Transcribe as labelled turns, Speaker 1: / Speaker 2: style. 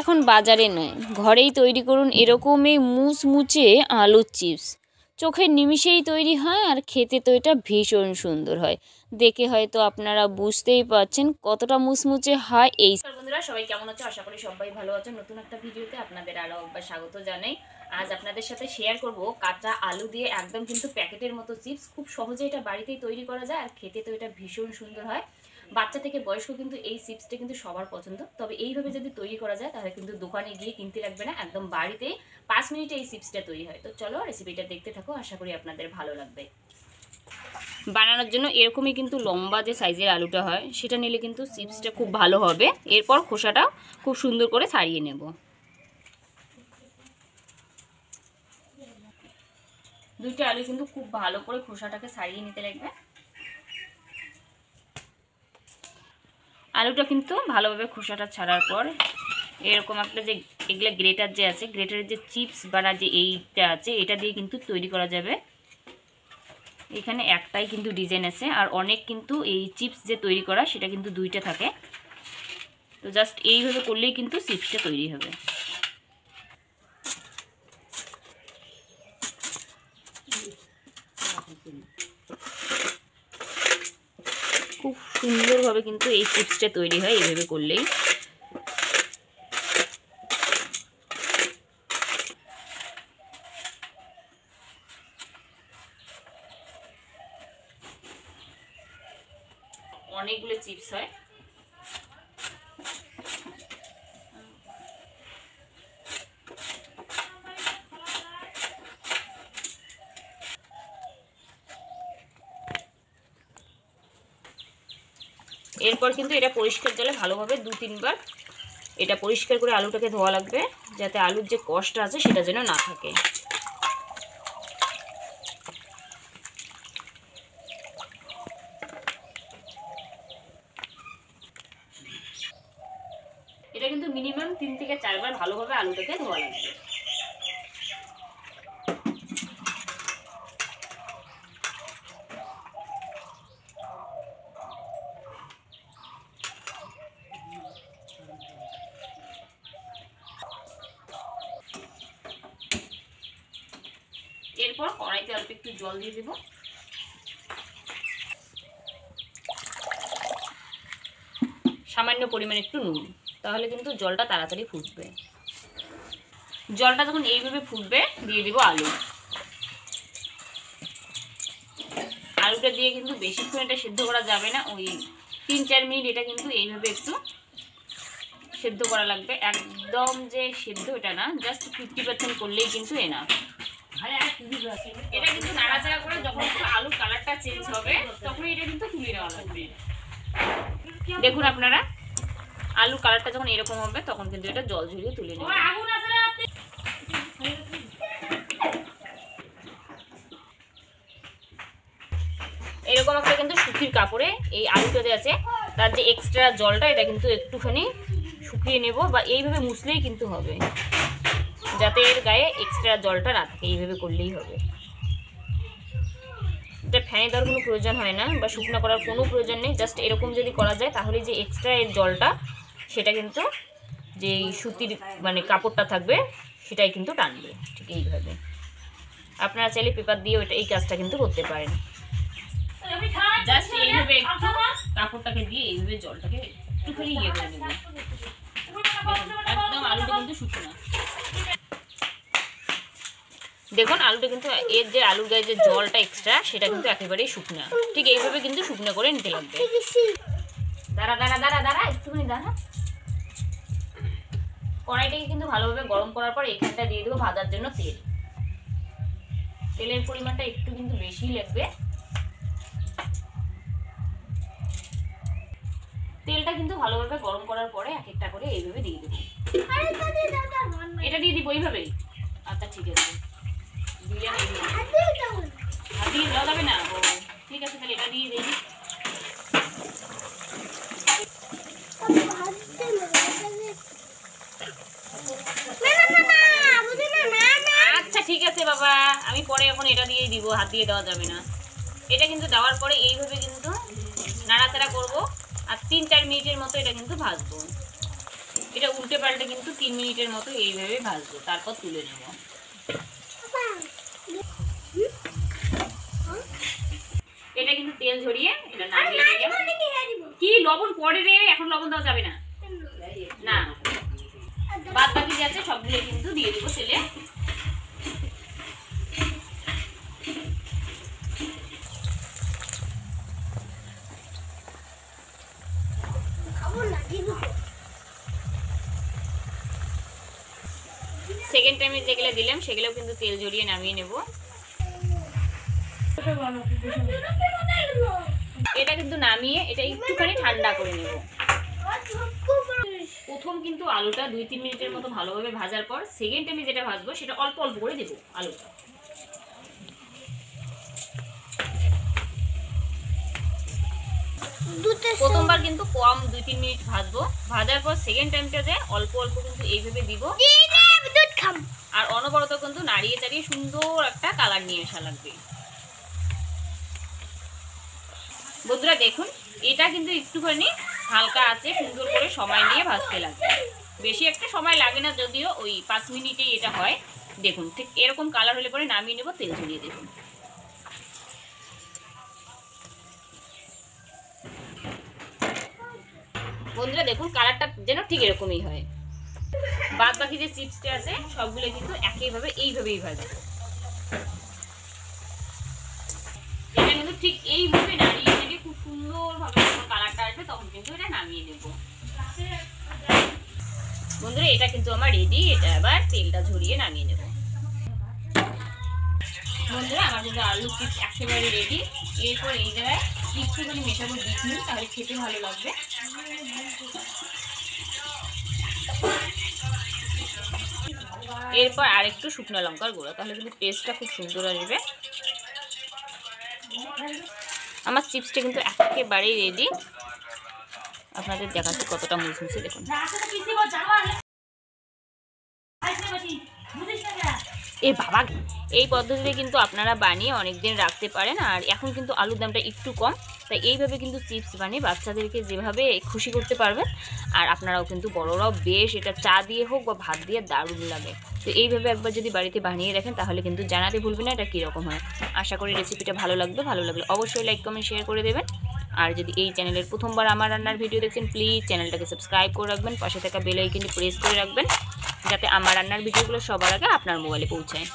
Speaker 1: এখন বাজারে নয়, ঘরেই তৈরি করুন এরকমই মুচমুচে আলুর চিপস। চোখের নিমিষেই তৈরি হয় আর খেতে তো এটা ভীষণ সুন্দর হয়। দেখে হয়তো আপনারা বুঝতেই পারছেন কতটা মুচমুচে হয় এই। বন্ধুরা সবাই কেমন আছো? আশা করি সবাই ভালো আছো। নতুন একটা ভিডিওতে আপনাদের আরও একবার স্বাগত জানাই। আজ আপনাদের সাথে শেয়ার করব কাঁচা আলু দিয়ে একদম কিন্তু প্যাকেটের মতো চিপস। খুব সহজে এটা বাড়িতেই তৈরি করা যায় আর খেতে তো এটা ভীষণ সুন্দর হয়। বাচ্চা থেকে বয়স্ক কিন্তু এই চিপসটা কিন্তু সবার পছন্দ। তবে এইভাবে যদি তৈরি করা যায় তাহলে কিন্তু দোকানে গিয়ে কিনতে লাগবে না, একদম বাড়িতেই 5 মিনিটে এই চিপসটা তৈরি হয়। তো চলো রেসিপিটা দেখতে থাকো, আশা করি আপনাদের ভালো লাগবে। বানানোর জন্য এরকমই কিন্তু লম্বা যে সাইজের আলুটা হয় সেটা নিলে কিন্তু চিপসটা খুব ভালো হবে। এরপর খোসাটা খুব সুন্দর করে ছাড়িয়ে নেব। দুইটা আলু কিন্তু খুব ভালো করে খোসাটাকে ছাড়িয়ে নিতে লাগবে। আলুটা কিন্তু ভালোভাবে খোসাটা ছাড়ার পর এরকম একটা যে এগুলা গ্রেটার যে আছে, গ্রেটারের যে চিপস বানা যে এইটা আছে এটা দিয়ে কিন্তু তৈরি করা যাবে। এখানে একটাই কিন্তু ডিজাইন আছে আর অনেক কিন্তু এই চিপস যে তৈরি করা সেটা কিন্তু দুইটা থাকে। তো জাস্ট এইভাবে করলেই কিন্তু চিপসটা তৈরি হবে। খুব সুন্দরভাবে কিন্তু এই চিপসটা তৈরি হয় এইভাবে করলেই। অনেকগুলো চিপস হয়। এরপর কিন্তু এটা পরিষ্কার জলে ভালোভাবে 2-3 বার এটা পরিষ্কার করে আলুটাকে ধোয়া লাগবে, যাতে আলুর যে কষটা আছে সেটা যেন না থাকে। এটা কিন্তু মিনিমাম 3 থেকে 4 বার ভালোভাবে আলুটাকে ধোয়া লাগবে। এরপর কড়াইতে অল্প একটু জল দিয়ে দেব। সামান্য পরিমাণে একটু নুন, তাহলে কিন্তু জলটা তাড়াতাড়ি ফুটবে। জলটা যখন এইভাবে ফুটবে দিয়ে দেব আলু। আলুটা দিয়ে কিন্তু বেশিক্ষণ এটা সিদ্ধ করা যাবে না, ওই 3-4 মিনিট এটা কিন্তু এইভাবে একটু সিদ্ধ করা লাগবে। একদম যে সিদ্ধ এটা না, জাস্ট 50% করলেই কিন্তু এনাফ। এটা কিন্তু নাড়াচাড়া করে যখন আলুর কালারটা চেঞ্জ হবে তখন এটা কিন্তু তুলে নেওয়া লাগবে। দেখুন আপনারা আলুর কালারটা যখন এরকম হবে তখন কিন্তু এটা জল ঝরিয়ে তুলে নেবেন। এরকম একটা কিন্তু শুকির কাপড়ে এই আলুটা যে আছে তার যে এক্সট্রা জলটা এটা কিন্তু একটুখানি শুকিয়ে নেব, বা এইভাবে মুছলেই কিন্তু হবে, যাতে এর গায়ে এক্সট্রা জলটা না থাকে। এইভাবে করলেই হবে। এটা ফ্যানে দেওয়ার কোনো প্রয়োজন হয় না বা শুকনো করার কোনো প্রয়োজন নেই। জাস্ট এরকম যদি করা যায় তাহলে যে এক্সট্রা এর জলটা সেটা কিন্তু যেই সুতির মানে কাপড়টা থাকবে সেটাই কিন্তু টানবে। ঠিক এইভাবে আপনারা চাইলে পেপার দিয়ে ওইটা এই কাজটা কিন্তু করতে পারেন। জাস্ট এইভাবে একটু কাপড়টাকে দিয়ে এইভাবে জলটাকে একটুখানি ইয়ে করে নেব। একদম আলুটা কিন্তু শুকনো। দেখুন আলুটা কিন্তু এর যে আলুর গায়ে যে জলটা এক্সট্রা সেটা কিন্তু একেবারেই শুকনা। ঠিক এইভাবে কিন্তু শুকনো করে নিতে লাগবে। দাঁড়া দাঁড়া দাঁড়া দাঁড়া একটুখানি দাঁড়া। কড়াইটাকে কিন্তু ভালোভাবে গরম করার পর এখানটা দিয়ে দেবো ভাজার জন্য তেল। তেলের পরিমাণটা একটু কিন্তু বেশি লাগবে। তেলটা কিন্তু ভালোভাবে গরম করার পরে এক একটা করে এইভাবে দিয়ে দেবো। এটা দিয়ে দিব এইভাবেই। আচ্ছা ঠিক আছে, দিয়ে দেওয়া যাবে না। ও ঠিক আছে, তাহলে এটা দিয়ে দিই। আচ্ছা ঠিক আছে বাবা, আমি পরে এখন এটা দিয়েই দিব, হাত দিয়ে দেওয়া যাবে না। এটা কিন্তু দেওয়ার পরে এইভাবে কিন্তু নাড়াচাড়া করবো আর 3-4 মিনিটের মতো এটা কিন্তু ভাজবো। এটা উল্টে পাল্টে কিন্তু 3 মিনিটের মতো এইভাবে ভাজবো, তারপর তুলে নেব। এটা কিন্তু তেল ঝরিয়ে এটা নামিয়ে নেব। কি লবণ পরে রে, এখন লবণ দেওয়া যাবে না। না, বাদ বাকি যে আছে সবগুলো কিন্তু দিয়ে দেবো তেলে। সেকেন্ড টাইমে যেগুলো দিলাম সেগুলোও কিন্তু তেল ঝরিয়ে নামিয়ে নেব। এটা কিন্তু নামিয়ে এটা একটুখানি ঠান্ডা করে নেব। প্রথম কিন্তু আলুটা 2-3 মিনিটের মতো ভালোভাবে ভাজার পর সেকেন্ড টাইমে যেটা ভাজবো সেটা অল্প অল্প করে দেবো আলুটা। প্রথমবার কিন্তু কম 2-3 মিনিট ভাজবো, ভাজার পর সেকেন্ড টাইমটাতে অল্প অল্প কিন্তু এইভাবে দিব। আর অনবরত কিন্তু নাড়িয়ে চাড়িয়ে সুন্দর একটা কালার নিয়ে আসা লাগবে। বন্ধুরা দেখুন, এটা কিন্তু একটুখানি হালকা আছে সুন্দর করে সময় নিয়ে ভাজতে লাগবে। বেশি একটা সময় লাগে না, যদিও ওই 5 মিনিটেই এটা হয়। দেখুন ঠিক এরকম কালার হলে পরে নামিয়ে নেব, তেল ঝরিয়ে দেখুন। বন্ধুরা দেখুন কালারটা যেন ঠিক এরকমই হয়। বাদ বাকি যে চিপসটা আছে সবগুলো কিন্তু একইভাবে এইভাবেই ভাজা। এটা কিন্তু ঠিক এইভাবে নাড়িয়ে নাড়িয়ে খুব সুন্দরভাবে যখন কালারটা আসবে তখন কিন্তু এটা নামিয়ে নেব। বন্ধুরা এটা কিন্তু আমার রেডি, এটা আবার তেলটা ঝরিয়ে নামিয়ে নেব। বন্ধুরা আমার কিন্তু আলু চিপস একেবারে রেডি। এরপর এই জায়গায় একটুখানি মেশাবো বিট নুন, তাহলে খেতে ভালো লাগবে। এরপর আরেকটু শুকনো লঙ্কার গুঁড়ো, তাহলে কিন্তু টেস্টটা খুব সুন্দর আসবে। আমার চিপসটা কিন্তু একেবারেই রেডি। আপনাদের দেখাচ্ছি কতটা মুচমুচে দেখুন। এই বাবা, এই পদ্ধতিতে কিন্তু আপনারা বানিয়ে অনেক দিন রাখতে পারেন। আর এখন কিন্তু আলুর দামটা একটু কম, তাই এইভাবে কিন্তু চিপস বানিয়ে বাচ্চাদেরকে যেভাবে খুশি করতে পারবেন। আর আপনারাও কিন্তু বড়রাও বেশ এটা চা দিয়ে হোক বা ভাত দিয়ে দারুণ লাগে। তো এইভাবে একবার যদি বাড়িতে বানিয়ে রাখেন তাহলে কিন্তু জানাতে ভুলবেন না এটা কীরকম হয়। আশা করি রেসিপিটা ভালো লাগবে। ভালো লাগলে অবশ্যই লাইক কমেন্ট শেয়ার করে দেবেন। আর যদি এই চ্যানেলের প্রথমবার আমার রান্নার ভিডিও দেখছেন প্লিজ চ্যানেলটাকে সাবস্ক্রাইব করে রাখবেন, পাশে থাকা বেল আইকনটি প্রেস করে রাখবেন যাতে আমার রান্নার ভিডিওগুলো সবার আগে আপনার মোবাইলে পৌঁছায়।